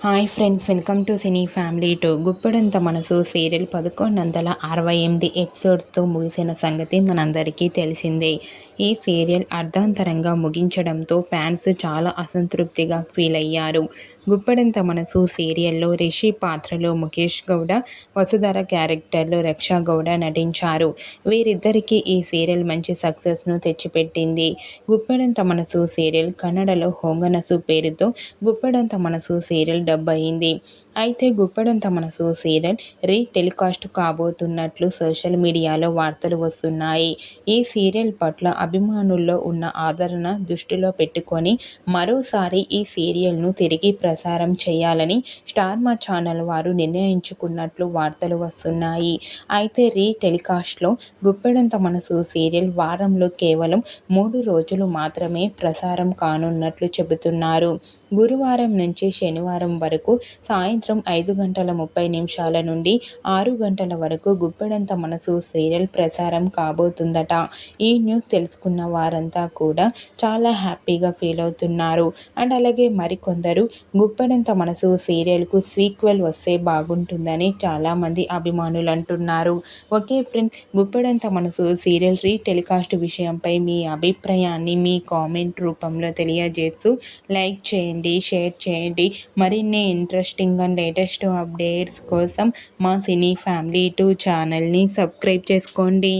Hi friends, welcome to cine family two. Guppedantha మనసు serial 1168 ఎపిసోడ్స్తో ముగిసిన సంగతి మనందరికీ తెలిసిందే. ఈ సీరియల్ అర్ధాంతరంగా ముగించడంతో ఫ్యాన్స్ చాలా అసంతృప్తిగా ఫీల్ అయ్యారు. గుప్పెడంత మనసు సీరియల్లో రిషి పాత్రలో ముఖేష్ గౌడ, వసుధర క్యారెక్టర్లో రక్షా గౌడ నటించారు. వీరిద్దరికీ ఈ సీరియల్ మంచి సక్సెస్ను తెచ్చిపెట్టింది. గుప్పెడంత మనసు సీరియల్ కన్నడలో హొంగనసు పేరుతో గుప్పెడంత మనసు సీరియల్ డబ్ అయింది. అయితే గుప్పెడంత మనసు సీరియల్ టెలికాస్ట్ కాబోతున్నట్లు సోషల్ మీడియాలో వార్తలు వస్తున్నాయి. ఈ సీరియల్ పట్ల అభిమానుల్లో ఉన్న ఆదరణ దృష్టిలో పెట్టుకొని మరోసారి ఈ సీరియల్ను తిరిగి ప్రసారం చేయాలని స్టార్ మా ఛానల్ వారు నిర్ణయించుకున్నట్లు వార్తలు వస్తున్నాయి. అయితే టెలికాస్ట్లో గుప్పెడంత మనసు సీరియల్ వారంలో కేవలం 3 రోజులు మాత్రమే ప్రసారం కానున్నట్లు చెబుతున్నారు. గురువారం నుంచి శనివారం వరకు సాయంత్రం 5:30 నుండి 6 గంటల వరకు గుప్పెడంత మనసు సీరియల్ ప్రసారం కాబోతుందట. ఈ న్యూస్ తెలుసుకున్న వారంతా కూడా చాలా హ్యాపీగా ఫీల్ అవుతున్నారు. అండ్ అలాగే మరికొందరు గుప్పెడంత మనసు సీరియల్కు సీక్వెల్ వస్తే బాగుంటుందని చాలామంది అభిమానులు అంటున్నారు. ఓకే ఫ్రెండ్స్, గుప్పెడంత మనసు సీరియల్ టెలికాస్ట్ విషయంపై మీ అభిప్రాయాన్ని మీ కామెంట్ రూపంలో తెలియజేస్తూ లైక్ చేయండి, షేర్ చేయండి. మరిన్ని ఇంట్రెస్టింగ్ అండ్ లేటెస్ట్ అప్డేట్స్ కోసం మా సినీ ఫ్యామిలీ 2 ఛానల్ని సబ్స్క్రైబ్ చేసుకోండి.